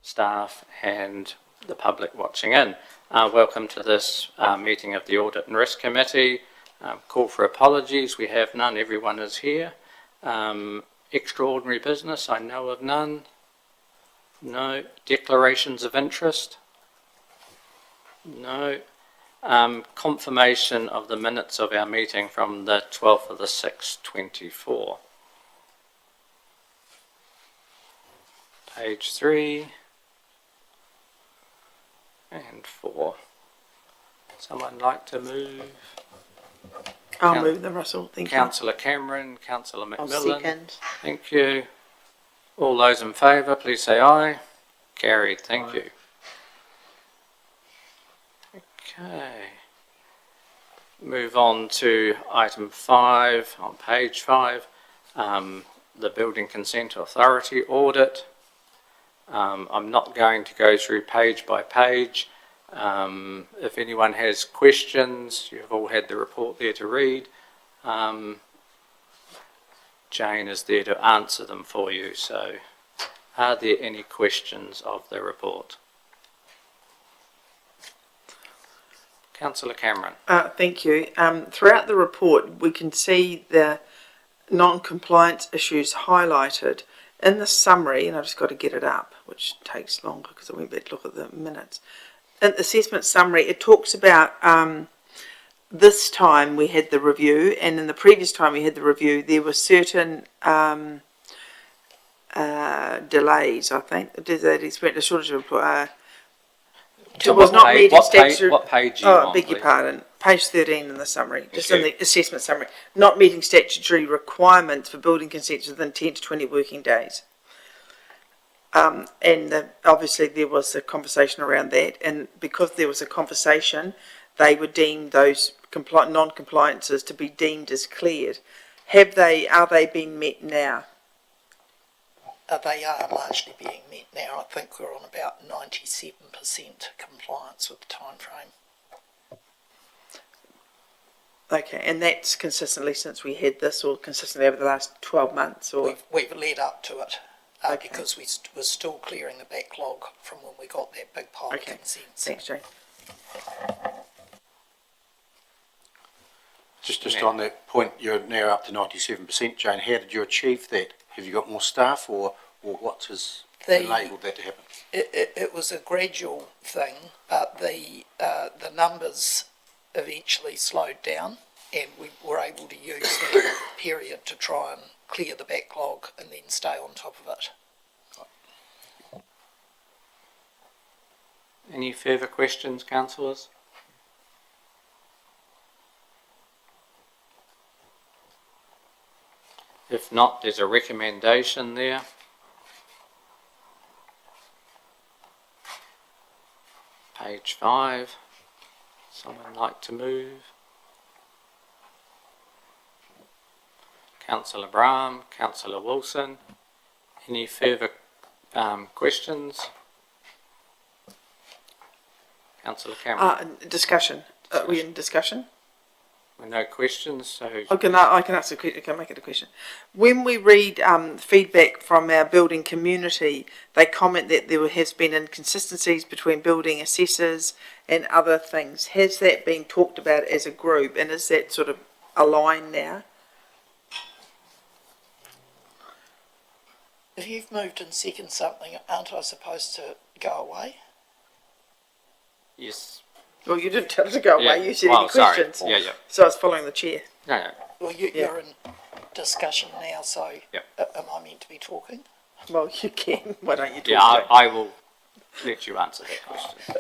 Staff and the public watching in. Welcome to this meeting of the Audit and Risk Committee. Call for apologies, we have none, everyone is here. Extraordinary business, I know of none. No. Declarations of interest? No. Confirmation of the minutes of our meeting from the 12th of the 6th, 24. Page 3 and 4. Someone like to move? I'll move them, Russell. Thank you. Councillor Cameron, Councillor McMillan. I'll second. Thank you. All those in favour, please say aye. Carried. Thank you. Okay. Move on to item 5 on page 5. The Building Consent Authority audit. I'm not going to go through page by page. If anyone has questions, you've all had the report there to read. Jane is there to answer them for you. So, are there any questions of the report? Councillor Cameron. Thank you. Throughout the report, we can see the non-compliance issues highlighted. In the summary, and I've just got to get it up, which takes longer because I went back to look at the minutes. In the assessment summary, it talks about this time we had the review, and in the previous time we had the review, there were certain delays, I think. That explained a shortage of So it was not meeting statutory. What page are you on, I beg your please? pardon. Page 13 in the summary, just in the assessment summary. Not meeting statutory requirements for building consents within 10 to 20 working days. Obviously there was a conversation around that, and because there was a conversation, they were deemed those non-compliances to be deemed as cleared. Are they being met now? They are largely being met now. I think we're on about 97% compliance with the time frame. Okay, and that's consistently since we had this, or consistently over the last 12 months? Or We've led up to it okay. Because we were still clearing the backlog from when we got that big pile of consents. Thanks, Jane. Just on that point, you're now up to 97%, Jane. How did you achieve that? Have you got more staff, or what has enabled that to happen? It was a gradual thing, but the numbers eventually slowed down, and we were able to use that period to try and clear the backlog and then stay on top of it. Any further questions, councillors? If not, there's a recommendation there. Page 5. Someone like to move? Councillor Brahm, Councillor Wilson. Any further questions? Councillor Cameron. Discussion. Are we in discussion? No questions, so I can ask a question. I can make it a question. When we read feedback from our building community, they comment that there has been inconsistencies between building assessors and other things. Has that been talked about as a group, and is that sort of aligned now? If you've moved and seconded something, aren't I supposed to go away? yes. Well, you didn't tell us to go away. Yeah. You said Well, any sorry. questions. Yeah. So I was following the chair. No. Well, you're in discussion now, so Yep. am I meant to be talking? Well, you can. Why don't you talk? Yeah, Jane? I will let you answer that question.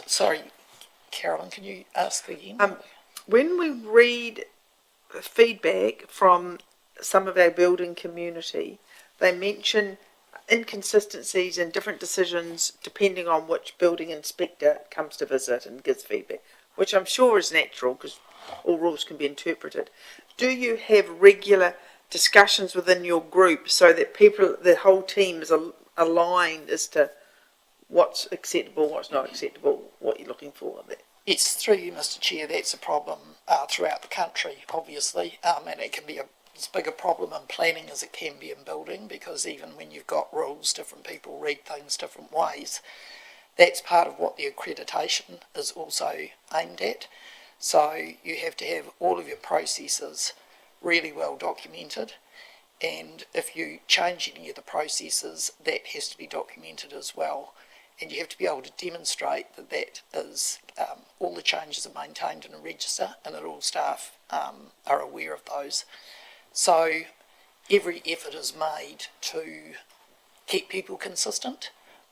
Sorry, Carolyn, can you ask again? When we read feedback from some of our building community, they mention inconsistencies in different decisions depending on which building inspector comes to visit and gives feedback, which I'm sure is natural because all rules can be interpreted. Do you have regular discussions within your group so that the whole team is aligned as to what's acceptable, what's not acceptable, what you're looking for there? It's through you, Mr. Chair. That's a problem throughout the country, obviously, and it can be as big a problem in planning as it can be in building, because even when you've got rules, different people read things different ways. That's part of what the accreditation is also aimed at. So you have to have all of your processes really well documented, and if you change any of the processes, that has to be documented as well. And you have to be able to demonstrate that is all the changes are maintained in a register and that all staff are aware of those. So every effort is made to keep people consistent,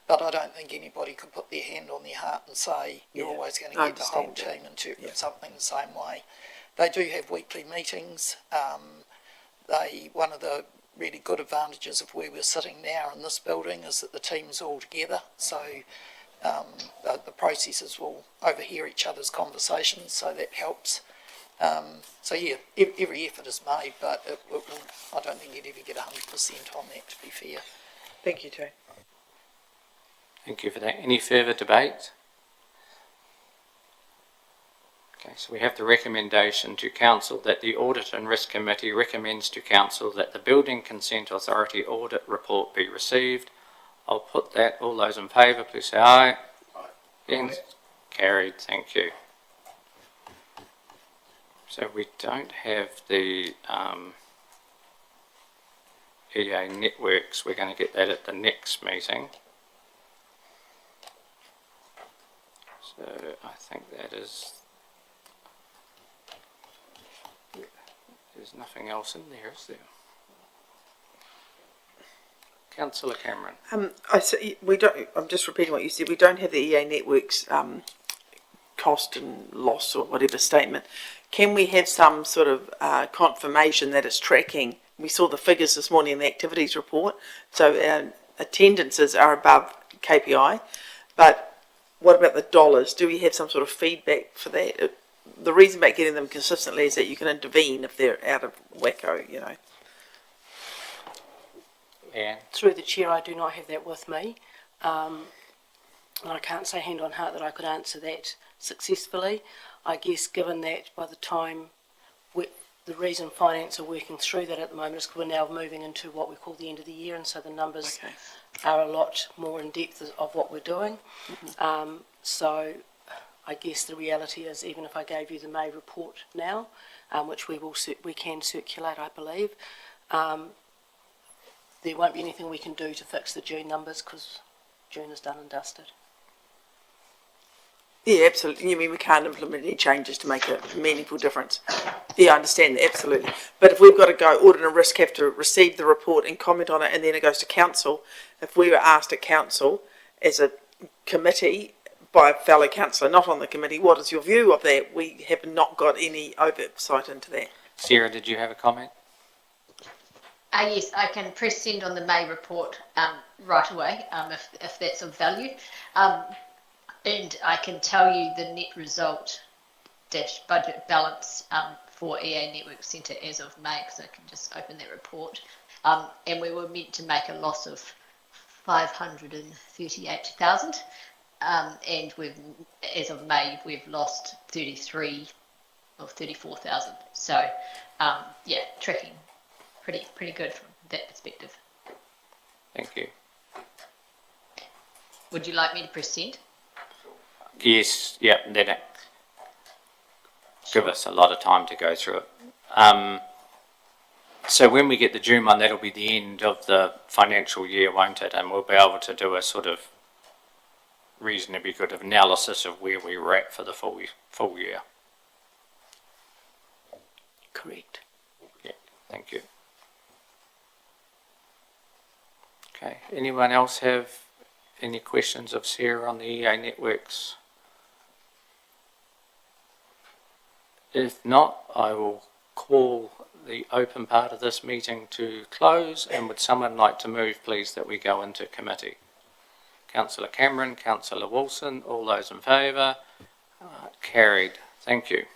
but I don't think anybody could put their hand on their heart and say you're always going to get the whole team interpret something the same way. They do have weekly meetings. One of the really good advantages of where we're sitting now in this building is that the team's all together, so the processes will overhear each other's conversations, so that helps. So yeah, every effort is made, but I don't think you'd ever get 100% on that, to be fair. Thank you, Jane. Thank you for that. Any further debate? Okay, so we have the recommendation to Council that the Audit and Risk Committee recommends to Council that the Building Consent Authority audit report be received. I'll put that. All those in favour, please say aye. Aye. Against? Carried. Thank you. So we don't have the EA networks. We're going to get that at the next meeting. So I think that is... There's nothing else in there, is there? Councillor Cameron. I'm just repeating what you said. We don't have the EA networks cost and loss or whatever statement. Can we have some sort of confirmation that it's tracking? We saw the figures this morning in the activities report, so our attendances are above KPI, but what about the dollars? Do we have some sort of feedback for that? The reason about getting them consistently is that you can intervene if they're out of wacko, you know. Yeah. Through the chair, I do not have that with me. And I can't say hand on heart that I could answer that successfully. I guess given that by the time the reason finance are working through that at the moment is we're now moving into what we call the end of the year, and so the numbers are a lot more in depth of what we're doing. Mm-hmm. So I guess the reality is, even if I gave you the May report now, which we can circulate, I believe, there won't be anything we can do to fix the June numbers because June is done and dusted. Yeah, absolutely. You mean we can't implement any changes to make a meaningful difference? Yeah, I understand that, absolutely. But if we've got to go, Audit and Risk have to receive the report and comment on it, and then it goes to Council. If we were asked at Council as a committee by a fellow councillor, not on the committee, what is your view of that? We have not got any oversight into that. Sarah, did you have a comment? Yes, I can press send on the May report right away if that's of value. And I can tell you the net result dash budget balance for EA Network Centre as of May, because I can just open that report. And we were meant to make a loss of 538,000, and as of May, we've lost 33 or 34,000. So, yeah, tracking pretty good from that perspective. Thank you. Would you like me to press send? Yes, yeah, then it give us a lot of time to go through it. So when we get the June one, that'll be the end of the financial year, won't it? And we'll be able to do a sort of reasonably good analysis of where we were at for the full year. Correct. Yeah, thank you. Okay, anyone else have any questions of Sarah on the EA networks? If not, I will call the open part of this meeting to close, and would someone like to move, please, that we go into committee? Councillor Cameron, Councillor Wilson, all those in favour? Carried. Thank you.